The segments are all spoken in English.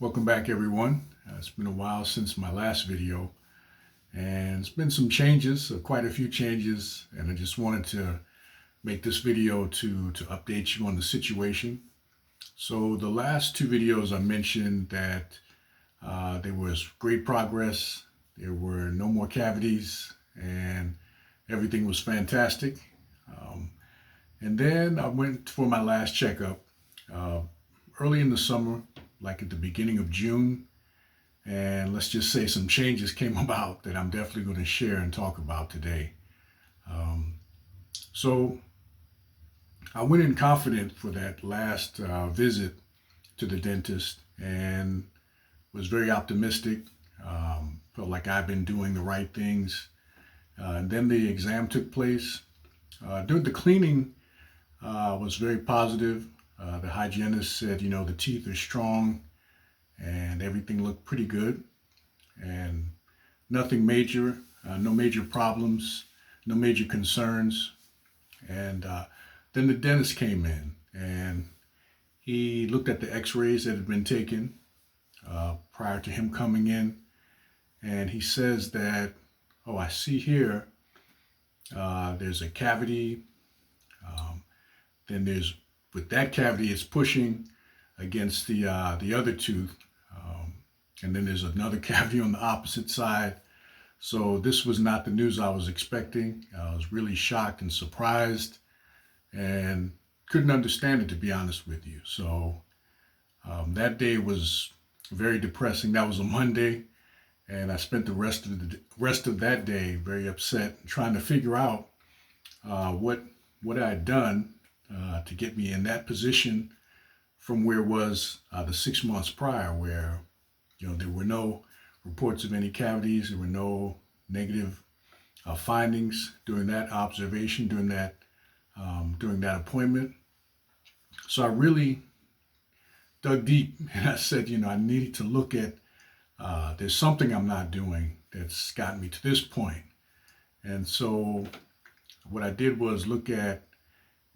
Welcome back, everyone. It's been a while since my last video, and it's been some changes, quite a few changes, and I just wanted to make this video to update you on the situation. So the last two videos I mentioned that there was great progress, there were no more cavities, and everything was fantastic. Um, and then I went for my last checkup uh, early in the summer, like at the beginning of June. And let's just say some changes came about that I'm definitely going to share and talk about today. Um, so I went in confident for that last visit to the dentist and was very optimistic. Felt like I've been doing the right things. And then the exam took place. During the cleaning was very positive. The hygienist said, the teeth are strong and everything looked pretty good. And nothing major, no major problems, no major concerns. And then the dentist came in and he looked at the x-rays that had been taken prior to him coming in. And he says that, oh, I see here, there's a cavity. Then with that cavity, it's pushing against the other tooth. And then there's another cavity on the opposite side. So this was not the news I was expecting. I was really shocked and surprised and couldn't understand it, to be honest with you. So that day was very depressing. That was a Monday, and I spent the rest of that day very upset, trying to figure out what I had done to get me in that position from where it was the 6 months prior, where there were no reports of any cavities. There were no negative findings during that observation, during that appointment. So I really dug deep and I said, I needed to look at, there's something I'm not doing that's gotten me to this point. And so what I did was look at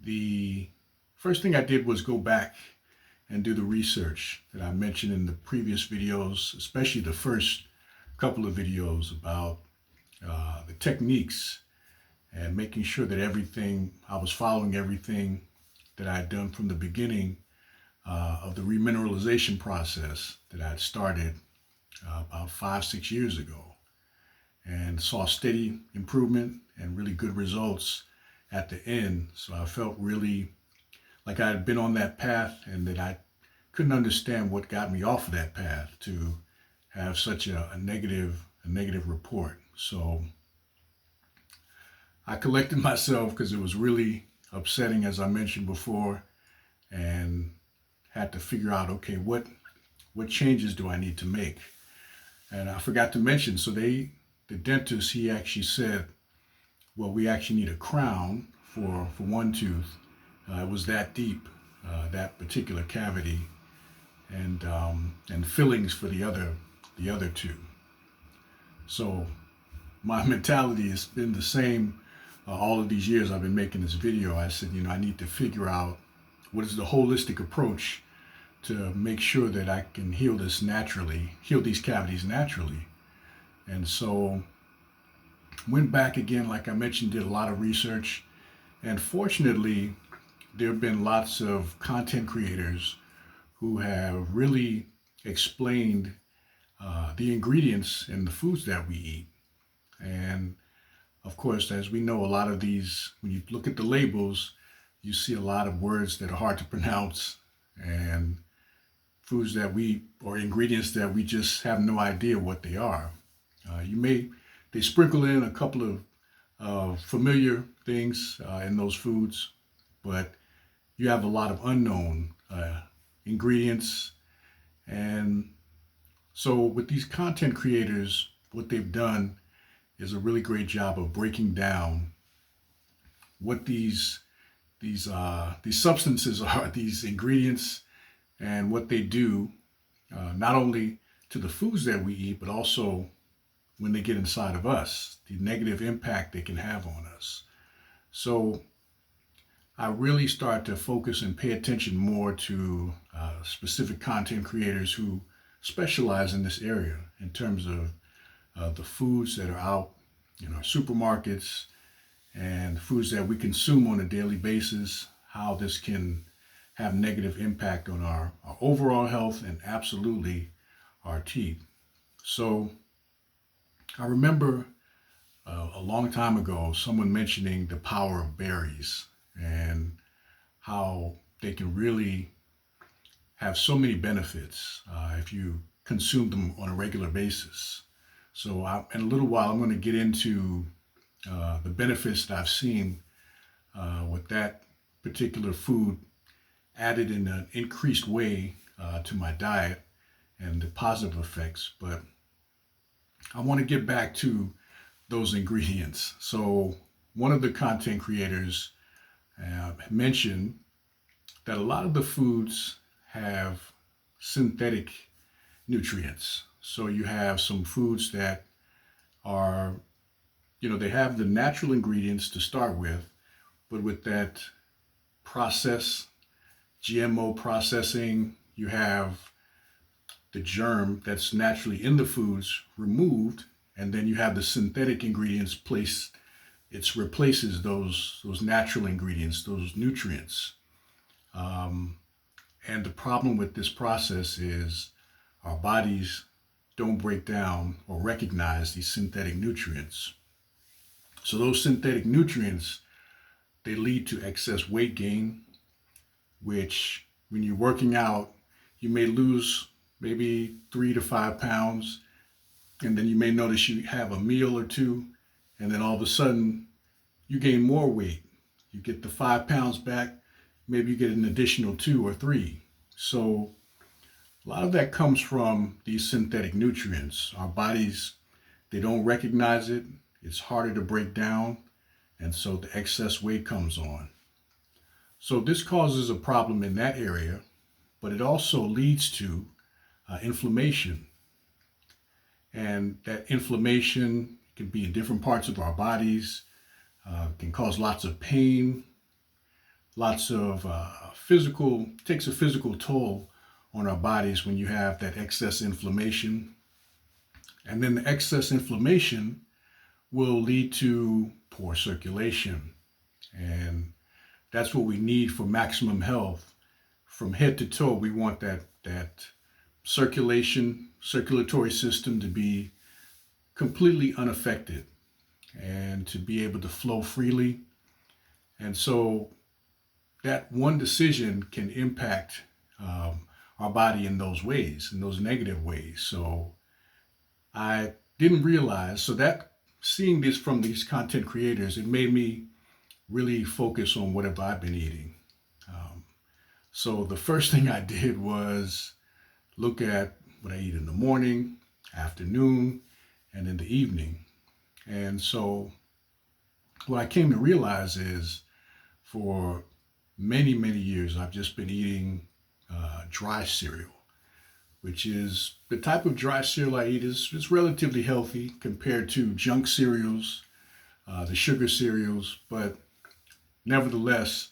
the first thing I did was go back and do the research that I mentioned in the previous videos, especially the first couple of videos about the techniques and making sure that I was following everything that I had done from the beginning of the remineralization process that I had started about 5-6 years ago, and saw steady improvement and really good results at the end. So I felt really like I had been on that path, and that I couldn't understand what got me off of that path to have such a negative report. So I collected myself because it was really upsetting, as I mentioned before, and had to figure out, okay, what changes do I need to make? And I forgot to mention, so the dentist, he actually said, well, we actually need a crown for one tooth. It was that deep, that particular cavity, and fillings for the other two. So my mentality has been the same all of these years I've been making this video. I said, I need to figure out what is the holistic approach to make sure that I can heal these cavities naturally. And so went back again, like I mentioned, did a lot of research, and fortunately, there have been lots of content creators who have really explained the ingredients in the foods that we eat. And of course, as we know, a lot of these, when you look at the labels, you see a lot of words that are hard to pronounce, and or ingredients that we just have no idea what they are. They sprinkle in a couple of familiar things in those foods, but you have a lot of unknown ingredients. And so with these content creators, what they've done is a really great job of breaking down what these substances are, these ingredients, and what they do, not only to the foods that we eat, but also when they get inside of us, the negative impact they can have on us. So I really start to focus and pay attention more to specific content creators who specialize in this area in terms of the foods that are out in our supermarkets and foods that we consume on a daily basis, how this can have negative impact on our overall health and absolutely our teeth. So I remember a long time ago someone mentioning the power of berries and how they can really have so many benefits if you consume them on a regular basis. So in a little while, I'm going to get into the benefits that I've seen with that particular food added in an increased way to my diet and the positive effects. But I want to get back to those ingredients. So one of the content creators mentioned that a lot of the foods have synthetic nutrients. So you have some foods that are, they have the natural ingredients to start with, but with that process, GMO processing, you have the germ that's naturally in the foods removed, and then you have the synthetic ingredients placed. It replaces those natural ingredients, those nutrients. And the problem with this process is our bodies don't break down or recognize these synthetic nutrients. So those synthetic nutrients, they lead to excess weight gain, which when you're working out, you may lose maybe 3 to 5 pounds, and then you may notice you have a meal or two, and then all of a sudden you gain more weight. You get the 5 pounds back, maybe you get an additional 2 or 3. So a lot of that comes from these synthetic nutrients. Our bodies, they don't recognize it. It's harder to break down, and so the excess weight comes on. So this causes a problem in that area, but it also leads to inflammation. And that inflammation can be in different parts of our bodies, can cause lots of pain, lots of takes a physical toll on our bodies when you have that excess inflammation. And then the excess inflammation will lead to poor circulation. And that's what we need for maximum health. From head to toe, we want that circulatory system to be completely unaffected and to be able to flow freely. And so that one decision can impact our body in those ways, in those negative ways. So I didn't realize, so that seeing this from these content creators, it made me really focus on what have I been eating. So the first thing I did was look at what I eat in the morning, afternoon, and in the evening. And so what I came to realize is for many, many years, I've just been eating dry cereal, which is the type of dry cereal I eat is relatively healthy compared to junk cereals, the sugar cereals, but nevertheless,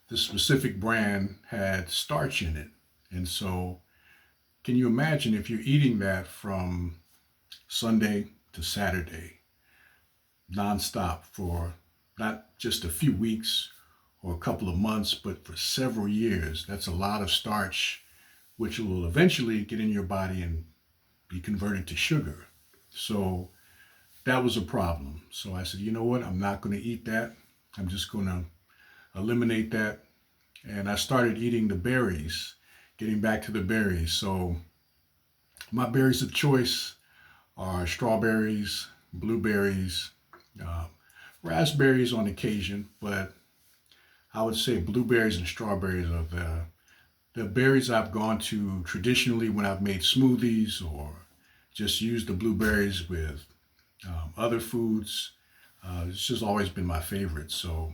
the specific brand had starch in it. And so can you imagine if you're eating that from Sunday to Saturday, nonstop for not just a few weeks or a couple of months, but for several years? That's a lot of starch, which will eventually get in your body and be converted to sugar. So that was a problem. So I said, you know what? I'm not going to eat that. I'm just going to eliminate that. And I started eating the berries, getting back to the berries. So my berries of choice are strawberries, blueberries, raspberries on occasion, but I would say blueberries and strawberries are the berries I've gone to traditionally when I've made smoothies or just used the blueberries with other foods. It's just always been my favorite. So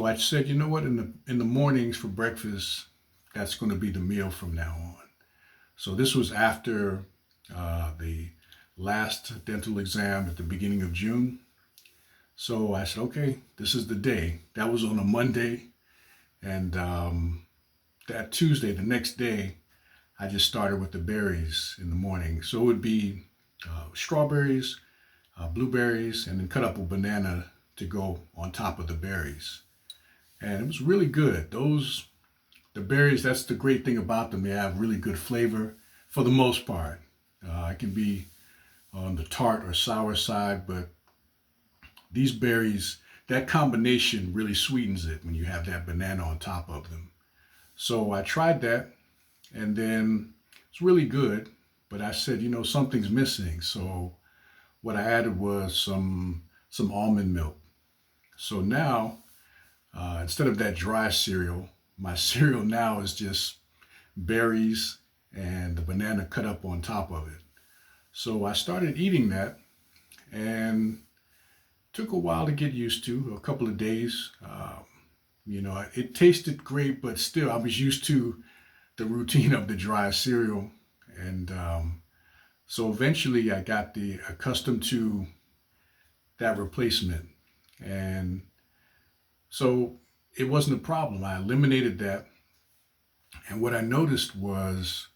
I said, you know what, in the mornings for breakfast, that's going to be the meal from now on. So this was after the last dental exam at the beginning of June. So I said, okay, this is the day. That was on a Monday. And that Tuesday, the next day, I just started with the berries in the morning. So it would be strawberries, blueberries, and then cut up a banana to go on top of the berries. And it was really good. The berries, that's the great thing about them. They have really good flavor for the most part. It can be on the tart or sour side, but these berries, that combination really sweetens it when you have that banana on top of them. So I tried that, and then it's really good, but I said, something's missing. So what I added was some almond milk. So now, instead of that dry cereal, my cereal now is just berries and the banana cut up on top of it. So I started eating that, and took a while to get used to, a couple of days. It tasted great, but still, I was used to the routine of the dry cereal, and so eventually, I got accustomed to that replacement, and so it wasn't a problem. I eliminated that, and what I noticed was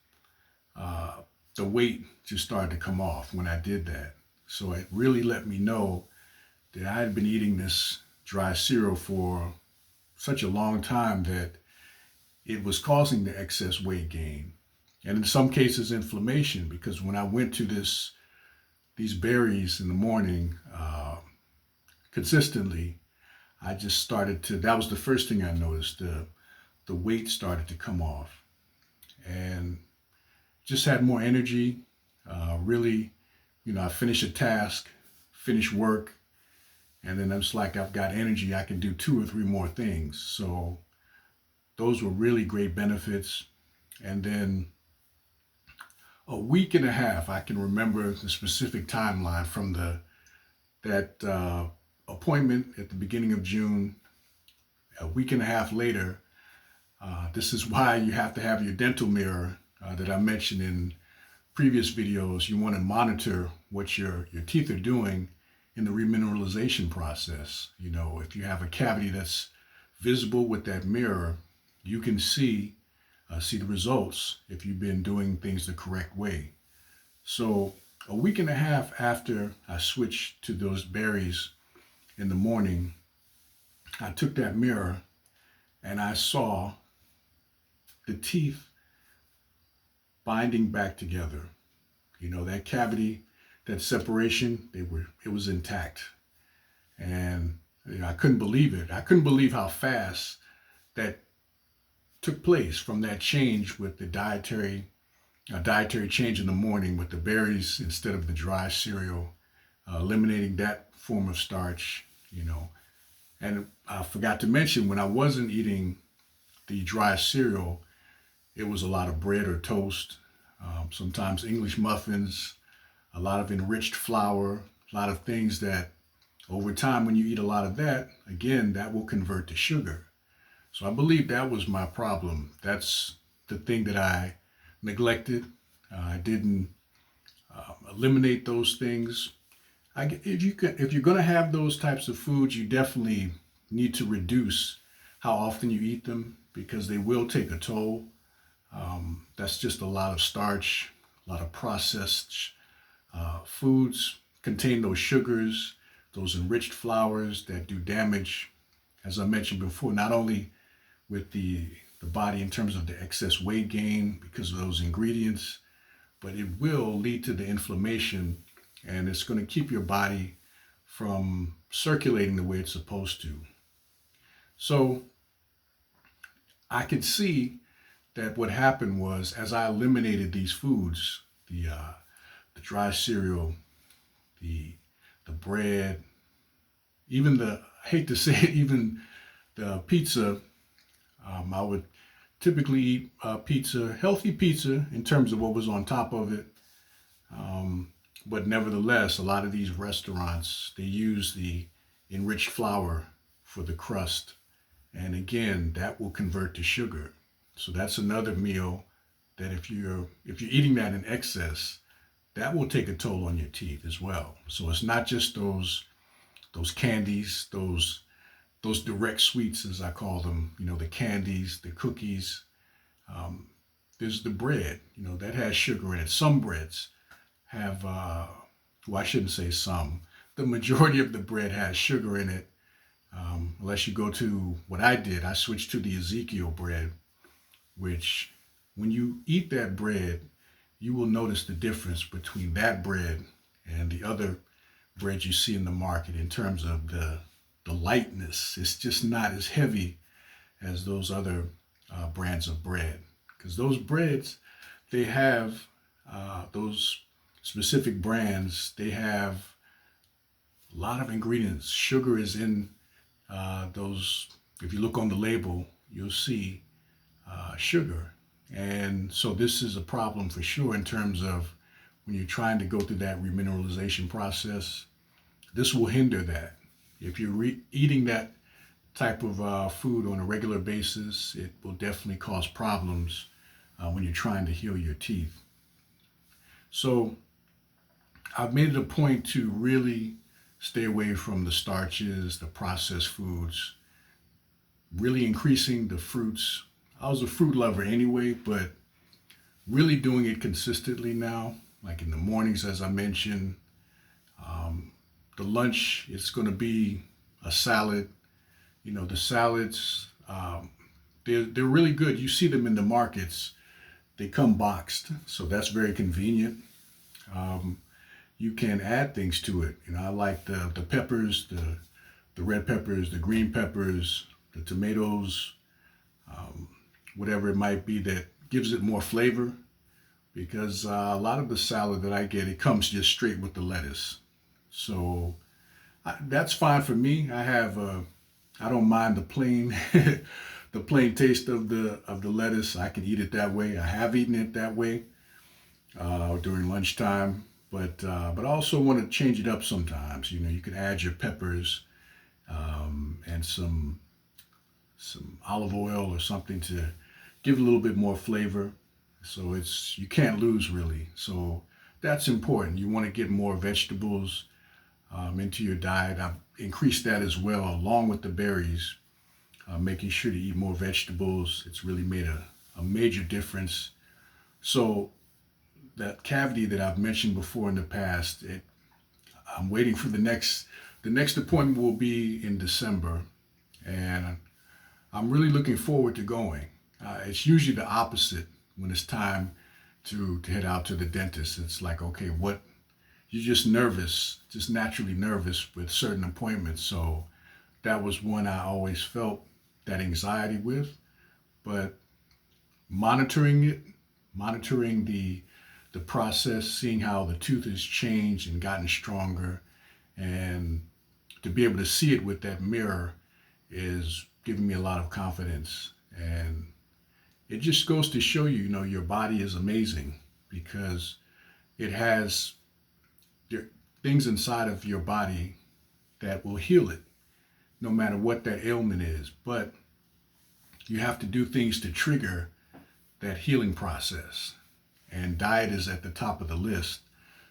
uh, the weight just started to come off when I did that. So it really let me know that I had been eating this dry cereal for such a long time that it was causing the excess weight gain. And in some cases, inflammation, because when I went to these berries in the morning consistently, I just started that was the first thing I noticed. The weight started to come off, and just had more energy. Really, I finish a task, finish work, and then it's like I've got energy. I can do two or three more things. So those were really great benefits. And then a week and a half, I can remember the specific timeline from that appointment at the beginning of June. A week and a half later, this is why you have to have your dental mirror that I mentioned in previous videos. You want to monitor what your teeth are doing in the remineralization process. If you have a cavity that's visible with that mirror, you can see the results if you've been doing things the correct way. So a week and a half after I switched to those berries in the morning, I took that mirror and I saw the teeth binding back together. That cavity, that separation, it was intact. And I couldn't believe it. I couldn't believe how fast that took place from that change with the dietary change in the morning with the berries instead of the dry cereal, eliminating that form of starch. And I forgot to mention, when I wasn't eating the dry cereal, it was a lot of bread or toast, sometimes English muffins, a lot of enriched flour, a lot of things that over time, when you eat a lot of that, again, that will convert to sugar. So I believe that was my problem. That's the thing that I neglected. I didn't eliminate those things. If you're going to have those types of foods, you definitely need to reduce how often you eat them, because they will take a toll. That's just a lot of starch, a lot of processed foods contain those sugars, those enriched flours that do damage, as I mentioned before, not only with the body in terms of the excess weight gain because of those ingredients, but it will lead to the inflammation, and it's going to keep your body from circulating the way it's supposed to. So I could see that what happened was, as I eliminated these foods, the dry cereal, the bread, even I hate to say it, even the pizza. I would typically eat pizza, healthy pizza in terms of what was on top of it. But nevertheless, a lot of these restaurants, they use the enriched flour for the crust. And again, that will convert to sugar. So that's another meal that if you're eating that in excess, that will take a toll on your teeth as well. So it's not just those candies, those direct sweets, as I call them, the candies, the cookies. there's the bread, that has sugar in it. Some breads have, well, I shouldn't say some. The majority of the bread has sugar in it. Unless you go to what I did, I switched to the Ezekiel bread, which when you eat that bread, you will notice the difference between that bread and the other bread you see in the market in terms of the lightness. It's just not as heavy as those other brands of bread, because those breads, they have those specific brands, they have a lot of ingredients. Sugar is in those. If you look on the label, you'll see sugar. And so this is a problem for sure in terms of when you're trying to go through that remineralization process. This will hinder that. If you're eating that type of food on a regular basis, it will definitely cause problems when you're trying to heal your teeth. So I've made it a point to really stay away from the starches, the processed foods, really increasing the fruits. I was a fruit lover anyway, but really doing it consistently now, like in the mornings, as I mentioned. The lunch, it's going to be a salad. The salads, they're really good. You see them in the markets. They come boxed, so that's very convenient. You can add things to it. I like the peppers, the red peppers, the green peppers, the tomatoes, whatever it might be that gives it more flavor, because a lot of the salad that I get, it comes just straight with the lettuce. So that's fine for me. I don't mind the plain the plain taste of the lettuce. I can eat it that way. I have eaten it that way during lunchtime, but I also want to change it up sometimes. You can add your peppers and some olive oil or something to give it a little bit more flavor. So you can't lose really. So that's important. You want to get more vegetables into your diet. I've increased that as well, along with the berries, making sure to eat more vegetables. It's really made a major difference. So that cavity that I've mentioned before in the past, I'm waiting for the next appointment will be in December, and I'm really looking forward to going. It's usually the opposite when it's time to head out to the dentist. It's like, okay, you're just nervous, just naturally nervous with certain appointments. So that was one I always felt that anxiety with, but monitoring the process, seeing how the tooth has changed and gotten stronger, and to be able to see it with that mirror is giving me a lot of confidence. And it just goes to show you, your body is amazing, because it has things inside of your body that will heal it, no matter what that ailment is. But you have to do things to trigger that healing process. And diet is at the top of the list.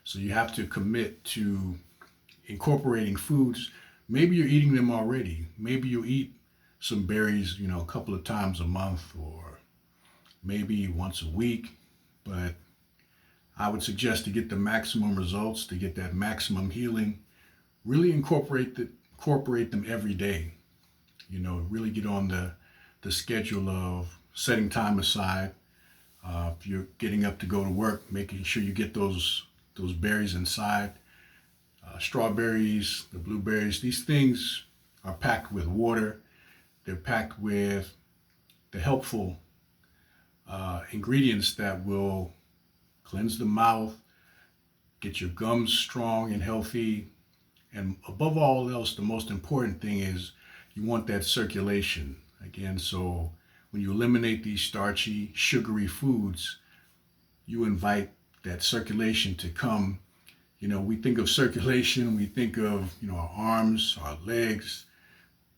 So you have to commit to incorporating foods. Maybe you're eating them already. Maybe you eat some berries, a couple of times a month, or maybe once a week. But I would suggest, to get the maximum results, to get that maximum healing, really incorporate them every day. Really get on the schedule of setting time aside. If you're getting up to go to work, making sure you get those berries inside. Strawberries, the blueberries, these things are packed with water. They're packed with the helpful ingredients that will cleanse the mouth, get your gums strong and healthy. And above all else, the most important thing is you want that circulation. Again, so when you eliminate these starchy, sugary foods, you invite that circulation to come. We think of circulation, we think of, our arms, our legs,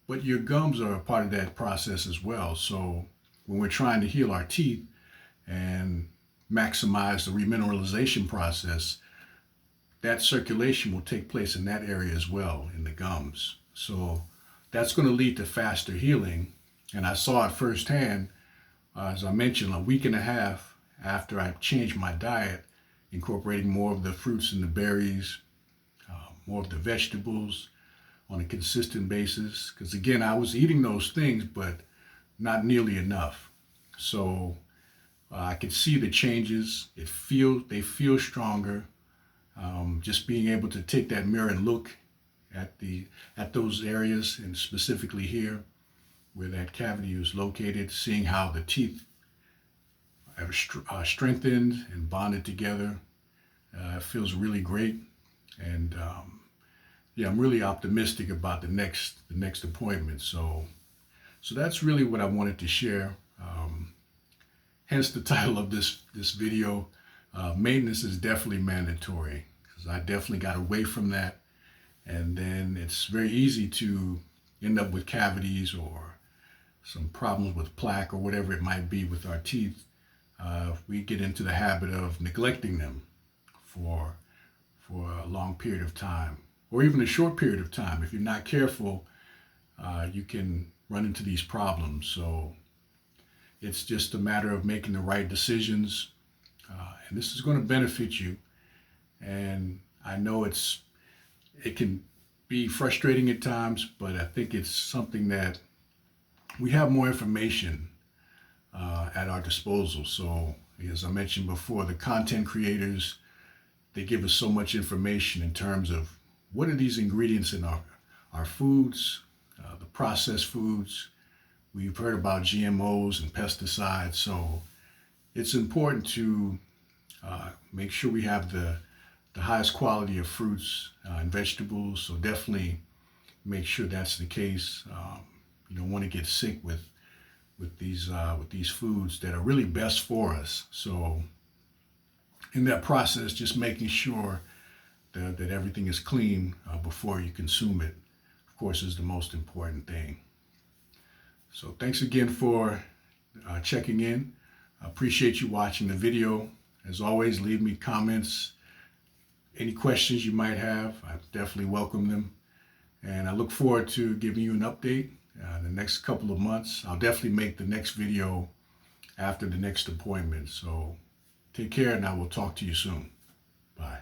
but your gums are a part of that process as well. So when we're trying to heal our teeth and maximize the remineralization process, that circulation will take place in that area as well, in the gums. So that's going to lead to faster healing. And I saw it firsthand, as I mentioned, a week and a half after I changed my diet, incorporating more of the fruits and the berries, more of the vegetables on a consistent basis. Because again, I was eating those things, but not nearly enough. So I could see the changes. They feel stronger. Just being able to take that mirror and look at those areas, and specifically here where that cavity is located, seeing how the teeth have strengthened and bonded together, feels really great. And yeah, I'm really optimistic about the next appointment. So that's really what I wanted to share. Hence the title of this video. Maintenance is definitely mandatory, because I definitely got away from that, and then it's very easy to end up with cavities or some problems with plaque or whatever it might be with our teeth. If we get into the habit of neglecting them for a long period of time, or even a short period of time. If you're not careful, you can run into these problems. So it's just a matter of making the right decisions, and this is going to benefit you. And I know it can be frustrating at times, but I think it's something that we have more information at our disposal. So as I mentioned before, the content creators, they give us so much information in terms of what are these ingredients in our foods, the processed foods. We've heard about GMOs and pesticides, so it's important to make sure we have the highest quality of fruits and vegetables. So definitely make sure that's the case. You don't want to get sick with these foods that are really best for us. So in that process, just making sure that everything is clean before you consume it, of course, is the most important thing. So thanks again for checking in. I appreciate you watching the video. As always, leave me comments, any questions you might have. I definitely welcome them. And I look forward to giving you an update the next couple of months. I'll definitely make the next video after the next appointment. So take care, and I will talk to you soon. Bye.